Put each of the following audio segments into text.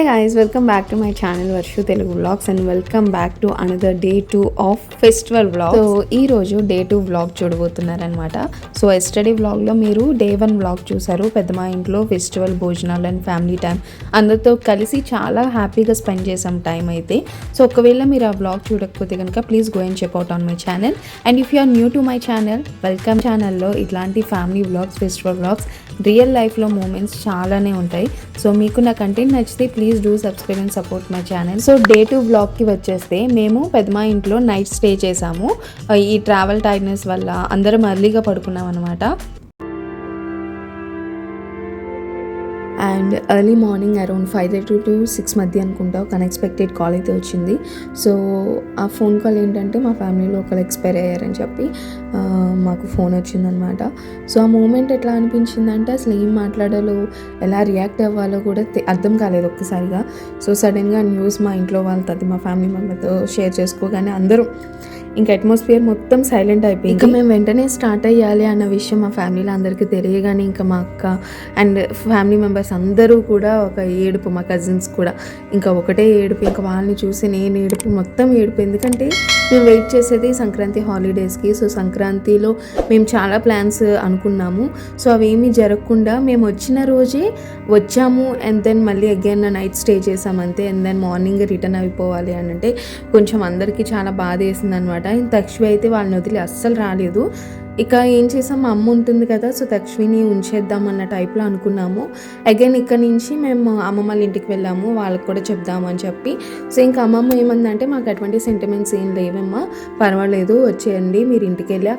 Hey guys, welcome back to my channel Varshu Telugu Vlogs and welcome back to another day 2 of festival vlog. So ఈ రోజు day 2 vlog చూడబోతున్నారనమాట. So yesterday వ్లాగ్లో మీరు day 1 vlog చూసారు. పెద్దమ్మ ఇంట్లో festival భోజనాలు and family time అందరితో కలిసి చాలా హ్యాపీగా స్పెండ్ చేసాం టైం అయితే. సో ఒకవేళ మీరు ఆ వ్లాగ్ చూడకపోతే కనుక please go and check out on my channel. And if you are new to my channel welcome. ఛానల్లో ఇట్లాంటి family vlogs, festival vlogs, real లైఫ్లో మూమెంట్స్ చాలానే ఉంటాయి. సో మీకు నా కంటెంట్ నచ్చితే please do subscribe and support my channel. So day 2 వ్లాగ్కి వచ్చేస్తే మేము పెద్దమ్మ ఇంట్లో నైట్ స్టే చేసాము. ఈ ట్రావెల్ టైర్డ్నెస్ వల్ల అందరం అర్లీగా పడుకున్నాం అనమాట. And early morning around 5:30 to 6 మధ్య అనుకుంటా ఒక అన్ఎక్స్పెక్టెడ్ కాల్ అయితే వచ్చింది. సో ఆ ఫోన్ కాల్ ఏంటంటే మా ఫ్యామిలీలో ఒకరు ఎక్స్పైర్ అయ్యారని చెప్పి మాకు ఫోన్ వచ్చిందనమాట. సో ఆ మూమెంట్ ఎట్లా అనిపించిందంటే అసలు ఏం మాట్లాడాలో, ఎలా రియాక్ట్ అవ్వాలో కూడా అర్థం కాలేదు ఒక్కసారిగా. సో సడన్గా న్యూస్ మా ఇంట్లో వాళ్ళతో, మా ఫ్యామిలీ మెంబర్తో షేర్ చేసుకోగానే అందరూ ఇంకా అట్మాస్ఫియర్ మొత్తం సైలెంట్ అయిపోయింది. ఇంకా మేము వెంటనే స్టార్ట్ అయ్యాలి అన్న విషయం మా ఫ్యామిలీలో అందరికీ తెలియగానే ఇంకా మా అక్క అండ్ ఫ్యామిలీ మెంబర్స్ అందరూ కూడా ఒక ఏడుపు, మా కజిన్స్ కూడా ఇంకా ఒకటే ఏడుపు. ఇంకా వాళ్ళని చూసి నేను ఏడుపు, మొత్తం ఏడుపు. ఎందుకంటే మేము వెయిట్ చేసేది సంక్రాంతి హాలిడేస్కి. సో సంక్రాంతిలో మేము చాలా ప్లాన్స్ అనుకున్నాము. సో అవేమీ జరగకుండా మేము వచ్చిన రోజే వచ్చాము అండ్ దెన్ మళ్ళీ అగైన్ నైట్ స్టే చేసామంతే. అండ్ దెన్ మార్నింగ్ రిటర్న్ అయిపోవాలి అని అంటే కొంచెం అందరికీ చాలా బాధ వేసింది అనమాట. తక్షవి అయితే వాళ్ళని వదిలి అస్సలు రాలేదు. ఇక ఏం చేసాం, మా అమ్మ ఉంటుంది కదా, సో తక్షవిని ఉంచేద్దాం అన్న టైప్లో అనుకున్నాము. అగైన్ ఇక్కడ నుంచి మేము అమ్మమ్మ వాళ్ళ ఇంటికి వెళ్ళాము, వాళ్ళకి కూడా చెప్దాము అని చెప్పి. సో ఇంకా అమ్మమ్మ ఏమందంటే మాకు అటువంటి సెంటిమెంట్స్ ఏం లేవమ్మా, పర్వాలేదు వచ్చేయండి, మీరు ఇంటికి వెళ్ళి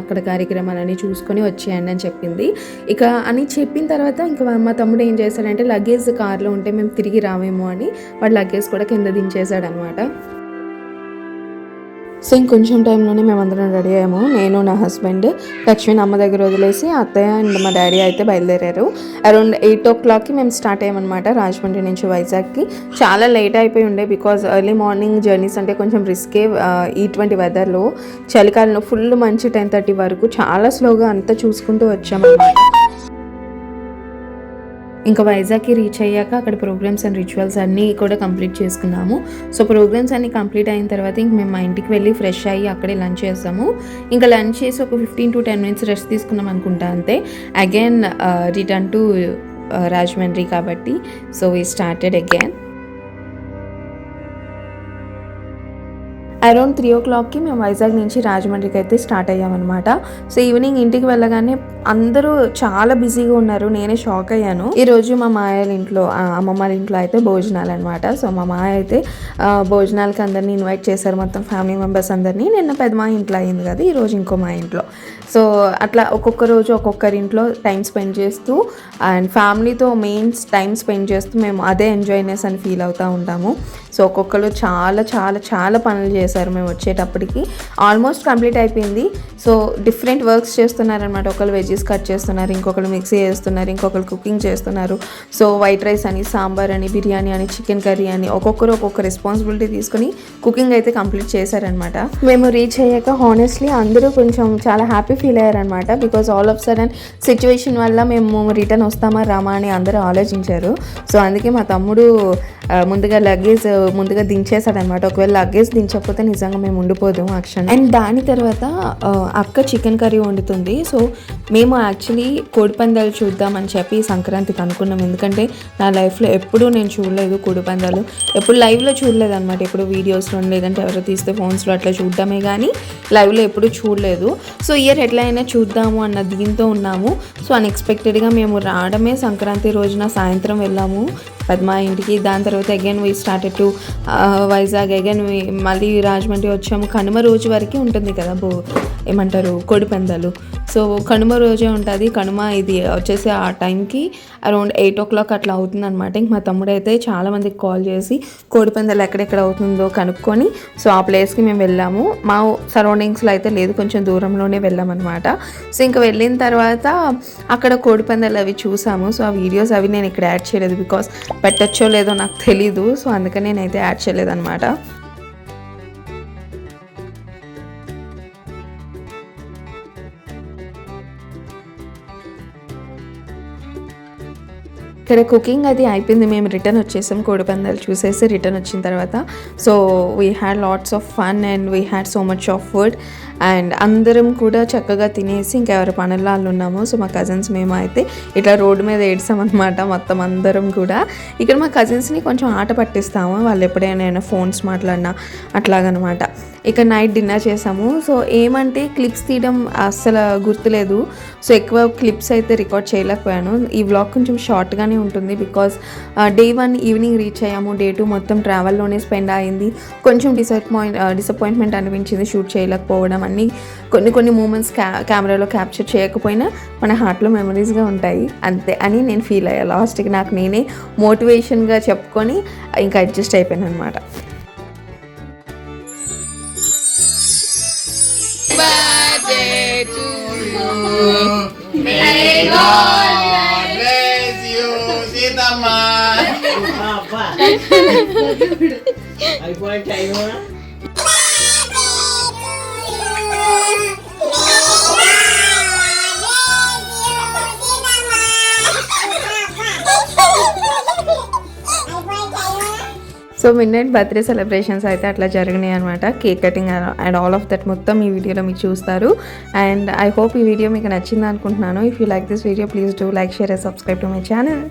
అక్కడ కార్యక్రమాలన్నీ చూసుకొని వచ్చేయండి అని చెప్పింది. ఇక అని చెప్పిన తర్వాత ఇంకా మా తమ్ముడు ఏం చేశాడంటే లగేజ్ కార్లో ఉంటే మేము తిరిగి రావేమో అని వాడు లగేజ్ కూడా కింద దించేశాడనమాట. సో ఇంకొంచెం టైంలోనే మేమందరం రెడీ అయ్యాము. నేను, నా హస్బెండ్, లక్ష్మిని అమ్మ దగ్గర వదిలేసి అత్తయ్య అండ్ మా డాడీ అయితే బయలుదేరారు. అరౌండ్ 8 o'clockకి మేము స్టార్ట్ అయ్యామన్నమాట రాజమండ్రి నుంచి వైజాగ్కి. చాలా లేట్ అయిపోయి ఉండే బికాజ్ ఎర్లీ మార్నింగ్ జర్నీస్ అంటే కొంచెం రిస్కే. ఇటువంటి వెదర్లో చలికాలంలో ఫుల్ మంచి 10:30 వరకు చాలా స్లోగా అంతా చూసుకుంటూ వచ్చామన్నమాట. ఇంకా వైజాగ్కి రీచ్ అయ్యాక అక్కడ ప్రోగ్రామ్స్ అండ్ రిచువల్స్ అన్నీ కూడా కంప్లీట్ చేసుకున్నాము. సో ప్రోగ్రామ్స్ అన్నీ కంప్లీట్ అయిన తర్వాత ఇంక మేము మా ఇంటికి వెళ్ళి ఫ్రెష్ అయ్యి అక్కడే లంచ్ చేస్తాము. ఇంకా లంచ్ చేసి ఒక 15 to 10 minutes రెస్ట్ తీసుకున్నాం అనుకుంటా అంతే. అగైన్ రిటర్న్ టు రాజమండ్రి కాబట్టి so we started again. Around 3 o'clockకి మేము వైజాగ్ నుంచి రాజమండ్రికి అయితే స్టార్ట్ అయ్యామన్నమాట. సో ఈవినింగ్ ఇంటికి వెళ్ళగానే అందరూ చాలా బిజీగా ఉన్నారు. నేనే షాక్ అయ్యాను. ఈరోజు మా మాయల ఇంట్లో, అమ్మమ్మ వాళ్ళ ఇంట్లో అయితే భోజనాలు అనమాట. సో మా మాయ అయితే భోజనాలకి అందరినీ ఇన్వైట్ చేశారు, మొత్తం ఫ్యామిలీ మెంబర్స్ అందరినీ. నిన్న పెద్దమ్మ ఇంట్లో అయింది కదా, ఈరోజు ఇంకో మా ఇంట్లో. సో అట్లా ఒక్కొక్క రోజు ఒక్కొక్కరింట్లో టైం స్పెండ్ చేస్తూ అండ్ ఫ్యామిలీతో మెయిన్ టైం స్పెండ్ చేస్తూ మేము అదే ఎంజాయ్నెస్ అని ఫీల్ అవుతూ ఉంటాము. సో ఒక్కొక్కరు చాలా చాలా చాలా పనులు చేశారు. మేము వచ్చేటప్పటికి ఆల్మోస్ట్ కంప్లీట్ అయిపోయింది. సో డిఫరెంట్ వర్క్స్ చేస్తున్నారనమాట. ఒకళ్ళు వెజీస్ కట్ చేస్తున్నారు, ఇంకొకరు మిక్సీ చేస్తున్నారు, ఇంకొకరు కుకింగ్ చేస్తున్నారు. సో వైట్ రైస్ అని, సాంబార్ అని, బిర్యానీ అని, చికెన్ కర్రీ అని ఒక్కొక్కరు ఒక్కొక్క రెస్పాన్సిబిలిటీ తీసుకొని కుకింగ్ అయితే కంప్లీట్ చేశారనమాట. మేము రీచ్ అయ్యాక హానెస్ట్లీ అందరూ కొంచెం చాలా హ్యాపీ ఫీల్ అయ్యారనమాట. Because all of sudden situation వల్ల మేము రిటర్న్ వస్తామా రామా అని అందరూ ఆలోచించారు. సో అందుకే మా తమ్ముడు ముందుగా లగేజ్ ముందుగా దించేశాడనమాట. ఒకవేళ లగేజ్ దించకపోతే నిజంగా మేము ఉండిపోదాము యాక్షన్. అండ్ దాని తర్వాత అక్క చికెన్ కర్రీ వండుతుంది. సో మేము యాక్చువల్లీ కోడిపందాలు చూద్దామని చెప్పి సంక్రాంతికి అనుకున్నాం. ఎందుకంటే నా లైఫ్లో ఎప్పుడూ నేను చూడలేదు కోడిపందాలు, ఎప్పుడు లైవ్లో చూడలేదు అనమాట. ఎప్పుడు వీడియోస్లో లేదంటే ఎవరో తీస్తే ఫోన్స్లో అట్లా చూడటమే కానీ లైవ్లో ఎప్పుడూ చూడలేదు. సో ఇయర్ ఎట్లా అయినా చూద్దాము అన్న దీంతో ఉన్నాము. సో అన్ఎక్స్పెక్టెడ్గా మేము రావడమే సంక్రాంతి రోజున సాయంత్రం వెళ్ళాము పెద్దమ్మ ఇంటికి. దాని తర్వాత again we started to Vizag. Again మళ్ళీ రాజమండ్రి వచ్చాము. కనుమ రోజు వరకు ఉంటుంది కదా ఏమంటారు కోడిపందాలు. సో కనుమ రోజే ఉంటుంది. కనుమ ఇది వచ్చేసి ఆ టైంకి అరౌండ్ 8 o'clock అట్లా అవుతుంది అనమాట. ఇంక మా తమ్ముడు అయితే చాలామందికి కాల్ చేసి కోడిపందాలు ఎక్కడెక్కడ అవుతుందో కనుక్కొని సో ఆ ప్లేస్కి మేము వెళ్ళాము. మా సరౌండింగ్స్లో అయితే లేదు, కొంచెం దూరంలోనే వెళ్ళామన్నమాట. సో ఇంకా వెళ్ళిన తర్వాత అక్కడ కోడిపందాలు అవి చూసాము. సో ఆ వీడియోస్ అవి నేను ఇక్కడ యాడ్ చేయలేదు బికాస్ పెట్టచ్చో లేదో నాకు తెలీదు. సో అందుకని నేనైతే యాడ్ చేయలేదు అనమాట. ఇక్కడ కుకింగ్ అది అయిపోయింది, మేము రిటర్న్ వచ్చేసాం. కోడిపందాలు చూసేసి రిటర్న్ వచ్చిన తర్వాత so we had lots of fun and we had so much of food and అందరం కూడా చక్కగా తినేసి ఇంకెవరి పనుల్లో వాళ్ళు ఉన్నాము. సో మా కజిన్స్ మేము అయితే ఇట్లా రోడ్డు మీద ఏడ్చామన్నమాట మొత్తం అందరం కూడా. ఇక్కడ మా కజిన్స్ని కొంచెం ఆట పట్టిస్తాము, వాళ్ళు ఎప్పుడైనా ఫోన్స్ మాట్లాడినా అట్లాగనమాట. ఇక్కడ నైట్ డిన్నర్ చేసాము. సో ఏమంటే క్లిప్స్ తీయడం అస్సలు గుర్తులేదు, సో ఎక్కువ క్లిప్స్ అయితే రికార్డ్ చేయలేకపోయాను. ఈ వ్లాగ్ కొంచెం షార్ట్గానే ఉంటుంది బికాజ్ డే 1 ఈవినింగ్ రీచ్ అయ్యాము, డే 2 మొత్తం ట్రావెల్లోనే స్పెండ్ అయింది. కొంచెం డిసప్పాయింట్మెంట్ అనిపించింది షూట్ చేయలేకపోవడం. అన్నీ కొన్ని మూమెంట్స్ కెమెరాలో క్యాప్చర్ చేయకపోయినా మన హార్ట్లో మెమరీస్గా ఉంటాయి అంతే అని నేను ఫీల్ అయ్యా. లాస్ట్కి నాకు నేనే మోటివేషన్గా చెప్పుకొని ఇంకా అడ్జస్ట్ అయిపోయాను అనమాట. సో మిడ్నైట్ బర్త్డే సెలబ్రేషన్స్ అయితే అట్లా జరిగినాయి అనమాట. Cake cutting and all of that మొత్తం ఈ వీడియోలో మీరు చూస్తారు. అండ్ ఐ హోప్ ఈ వీడియో మీకు నచ్చింది అనుకుంటున్నాను. If you like this video please do like, share and subscribe to my channel.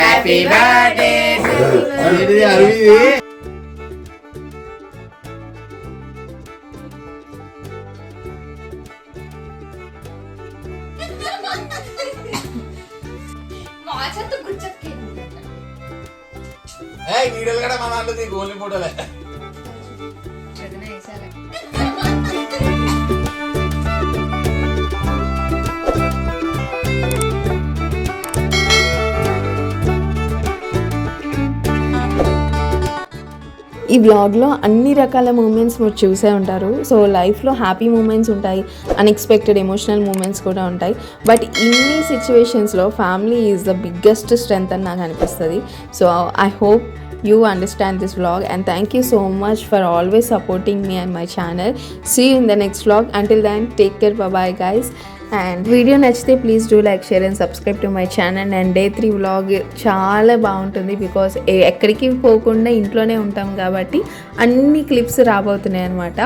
Happy birthday to you. వీడియోలు కూడా మన అందుకు గోల్ని ఫోటోలే. ఈ వ్లాగ్లో అన్ని రకాల మూమెంట్స్ మీరు చూసే ఉంటారు. సో లైఫ్లో హ్యాపీ మూమెంట్స్ ఉంటాయి, అన్ఎక్స్పెక్టెడ్ ఎమోషనల్ మూమెంట్స్ కూడా ఉంటాయి. బట్ ఇన్ని సిచ్యువేషన్స్లో family is the biggest strength అని నాకు అనిపిస్తుంది. So I hope you understand this vlog and thank you so much for always supporting me and my channel. See you in the next vlog. Until then, take care. Bye bye guys. And video నచ్చితే please do like, share and subscribe to my channel. And day 3 vlog చాలా బాగుంటుంది because ఎక్కడికి పోకుండా ఇంట్లోనే ఉంటాం కాబట్టి అన్ని clips రాబోతున్నాయి అనమాట.